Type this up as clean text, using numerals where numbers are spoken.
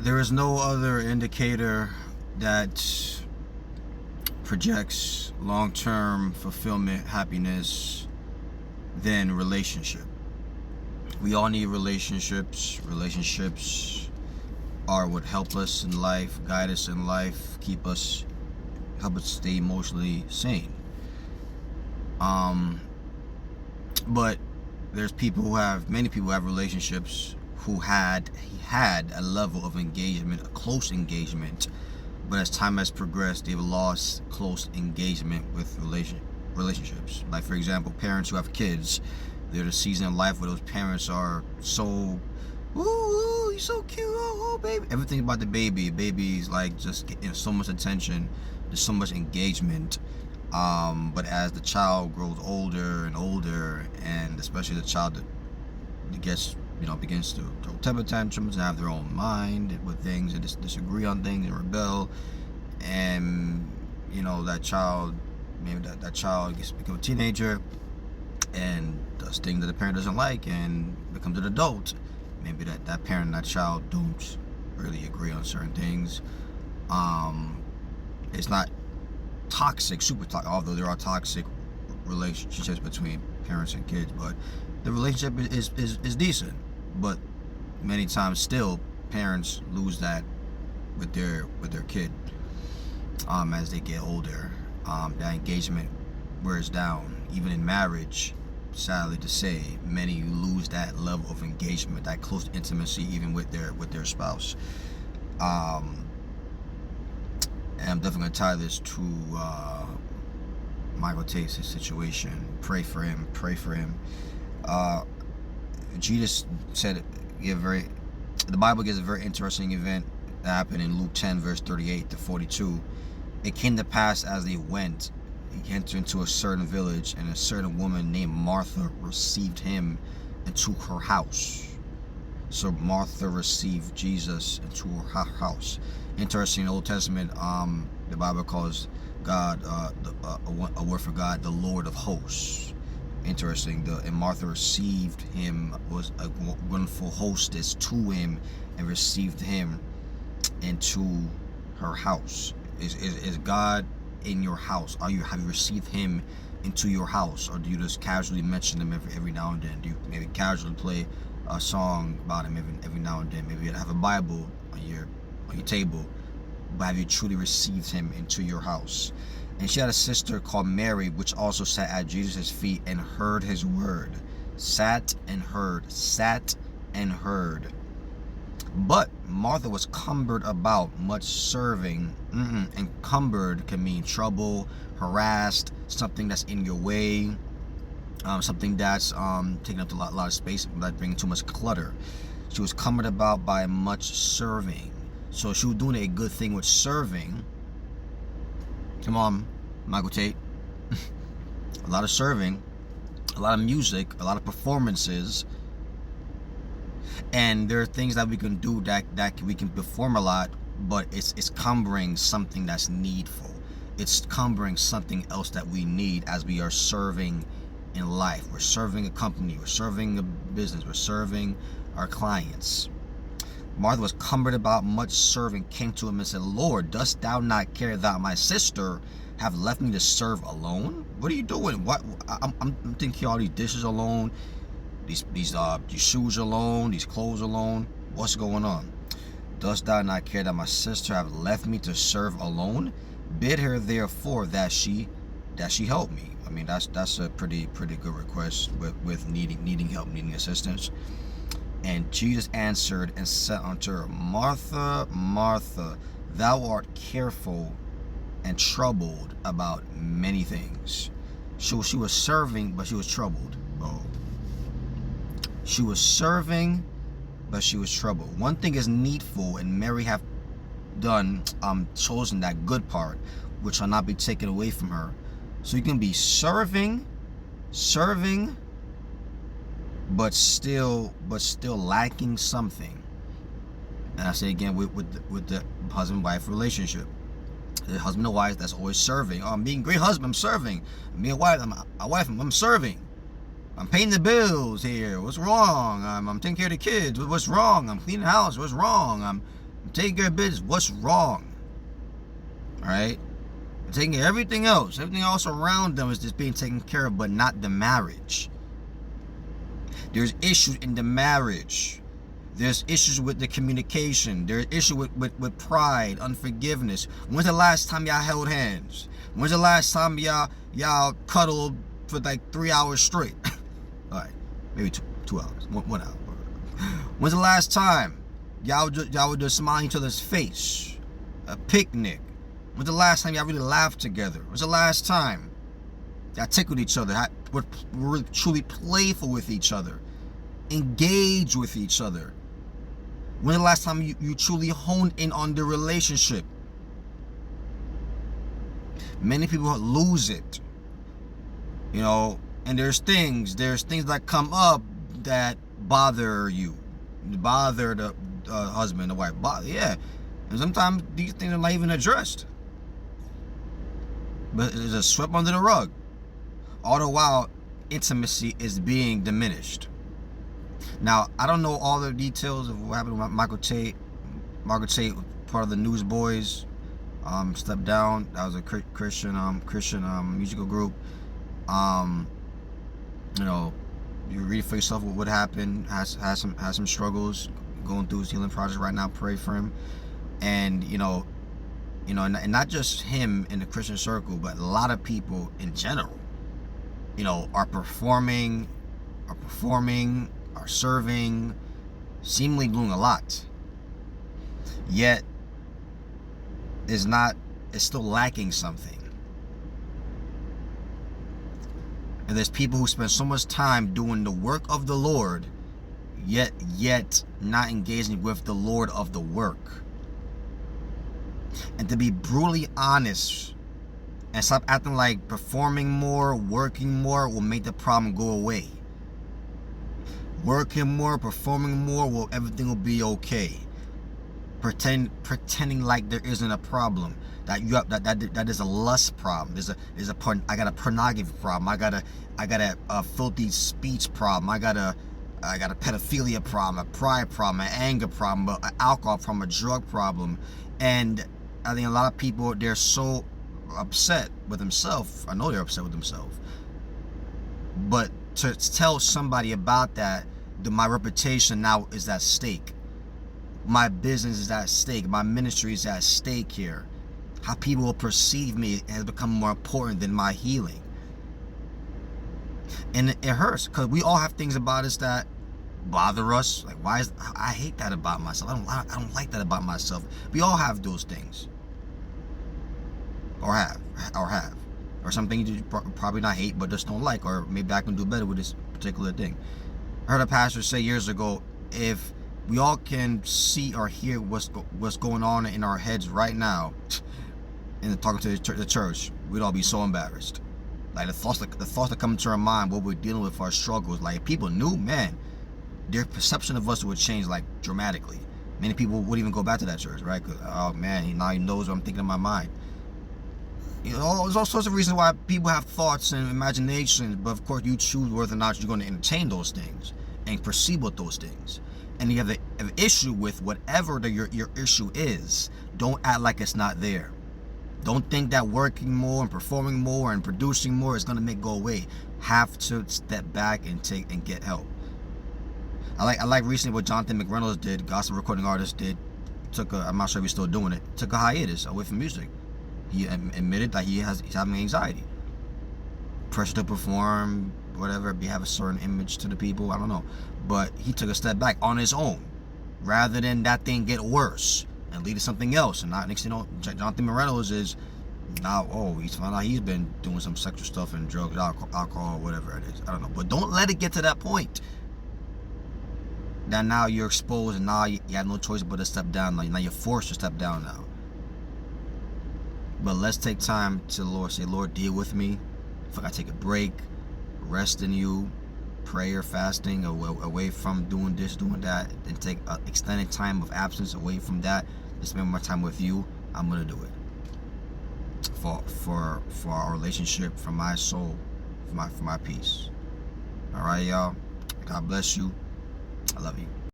There is no other indicator that projects long-term fulfillment, happiness, than relationship. We all need relationships. Relationships are what help us in life, guide us in life, help us stay emotionally sane. But there's many people who have relationships who had a level of engagement, a close engagement, but as time has progressed, they've lost close engagement with relationships. Like, for example, parents who have kids, they're at a season in life where those parents are so, ooh, you're so cute, oh, baby. Everything about the baby. Baby's like just getting so much attention, there's so much engagement. But as the child grows older and older, and especially the child that begins to throw temper tantrums and have their own mind with things and disagree on things and rebel, and that child gets to become a teenager and does things that the parent doesn't like and becomes an adult. Maybe that parent and that child don't really agree on certain things. It's not toxic, super toxic, although there are toxic relationships between parents and kids, but the relationship is decent. But many times still parents lose that with their kid as they get older. That engagement wears down. Even in marriage, sadly to say, many lose that level of engagement, that close intimacy, even with their spouse. And I'm definitely going to tie this to Michael Tait's situation. Pray for him. Jesus said, the Bible gives a very interesting event that happened in Luke 10, verse 38 to 42. It came to pass as they went, he entered into a certain village, and a certain woman named Martha received him into her house. So Martha received Jesus into her house. Interesting, in the Old Testament, the Bible calls God, a word for God, the Lord of hosts. Interesting. And Martha received him, was a wonderful hostess to him, and received him into her house. Is God in your house? Have you received him into your house, or do you just casually mention him every now and then? Do you maybe casually play a song about him every now and then? Maybe you have a Bible on your table, but have you truly received him into your house? And she had a sister called Mary, which also sat at Jesus' feet and heard his word. Sat and heard. But Martha was cumbered about much serving. And cumbered can mean trouble, harassed, something that's in your way, something that's taking up a lot of space, like bringing too much clutter. She was cumbered about by much serving. So she was doing a good thing with serving. Come on, Michael Tait. A lot of serving, a lot of music, a lot of performances. And there are things that we can do that we can perform a lot, but it's cumbering something that's needful. It's cumbering something else that we need as we are serving in life. We're serving a company, we're serving a business, we're serving our clients. Martha was cumbered about much serving, came to him and said, Lord, dost thou not care that my sister have left me to serve alone? What are you doing? I'm thinking all these dishes alone, these shoes alone, these clothes alone. What's going on? Dost thou not care that my sister have left me to serve alone? Bid her therefore that she help me. I mean, that's a pretty good request with needing help, needing assistance. And Jesus answered and said unto her, Martha, Martha, thou art careful and troubled about many things. She was serving, but she was troubled. Oh. She was serving, but she was troubled. One thing is needful, and Mary have chosen that good part, which shall not be taken away from her. So you can be serving, but still lacking something. And I say again, with the husband-wife relationship, the husband and wife that's always serving. Oh, I'm being a great husband, I'm serving. I'm being a wife, I'm serving. I'm paying the bills here. What's wrong? I'm taking care of the kids. What's wrong? I'm cleaning the house. What's wrong? I'm taking care of business. What's wrong? All right? I'm taking care of everything else. Everything else around them is just being taken care of, but not the marriage. There's issues in the marriage. There's issues with the communication. There's issues with pride, unforgiveness. When's the last time y'all held hands? When's the last time y'all cuddled for like 3 hours straight? All right, maybe two hours, 1 hour. When's the last time y'all would just smile in each other's face? A picnic. When's the last time y'all really laughed together? When's the last time y'all tickled each other? Were really truly playful with each other? Engage with each other? When's the last time you truly honed in on the relationship? Many people lose it. You know, and there's things that come up that bother you. Bother the husband, the wife. Yeah. And sometimes these things are not even addressed. But it's just swept under the rug. All the while, intimacy is being diminished. Now, I don't know all the details of what happened with Michael Tait. Michael Tait, part of the Newsboys, stepped down. That was a Christian musical group. You know, you read for yourself what happened. Has some struggles, going through his healing process right now. Pray for him, and and not just him in the Christian circle, but a lot of people in general, are performing, are serving, seemingly doing a lot, yet it's still lacking something. And there's people who spend so much time doing the work of the Lord, yet not engaging with the Lord of the work. And to be brutally honest, and stop acting like performing more, working more will make the problem go away. Working more, performing more, everything will be okay. Pretending like there isn't a problem, that is a lust problem. I got a pornography problem. I got a filthy speech problem. I got a pedophilia problem, a pride problem, an anger problem, an alcohol problem, a drug problem. And I think a lot of people, they're so upset with themselves. I know they're upset with themselves. But to tell somebody about that, my reputation now is at stake. My business is at stake. My ministry is at stake here. How people will perceive me has become more important than my healing. And it hurts, because we all have things about us that bother us. Like, I hate that about myself. I don't like that about myself. We all have those things. Or something you probably not hate, but just don't like. Or maybe I can do better with this particular thing. I heard a pastor say years ago, if we all can see or hear what's going on in our heads right now, and talking to the church, we'd all be so embarrassed. Like the thoughts that come into our mind, what we're dealing with, our struggles. Like if people knew, man, their perception of us would change like dramatically. Many people wouldn't even go back to that church, right? Cause, oh man, now he knows what I'm thinking in my mind. There's all sorts of reasons why people have thoughts and imaginations, but of course you choose whether or not you're going to entertain those things and proceed with those things. And you have an issue with whatever your issue is. Don't act like it's not there. Don't think that working more and performing more and producing more is going to make it go away. Have to step back and get help. I like recently what Jonathan McReynolds did, gospel recording artist did. I'm not sure if he's still doing it. Took a hiatus away from music. He admitted that he's having anxiety, pressure to perform, whatever, have a certain image to the people. I don't know, but he took a step back on his own, rather than that thing get worse and lead to something else. And not next thing you know, Jonathan Morello's is now, he's found out he's been doing some sexual stuff and drugs, alcohol, whatever it is. I don't know, but don't let it get to that point that now you're exposed and now you have no choice but to step down. Now you're forced to step down now. But let's take time to the Lord, say, Lord, deal with me. If I gotta take a break, rest in you, prayer, fasting, away from doing this, doing that, and take an extended time of absence away from that, to spend more time with you, I'm gonna do it. For our relationship, for my soul, for my peace. All right, y'all. God bless you. I love you.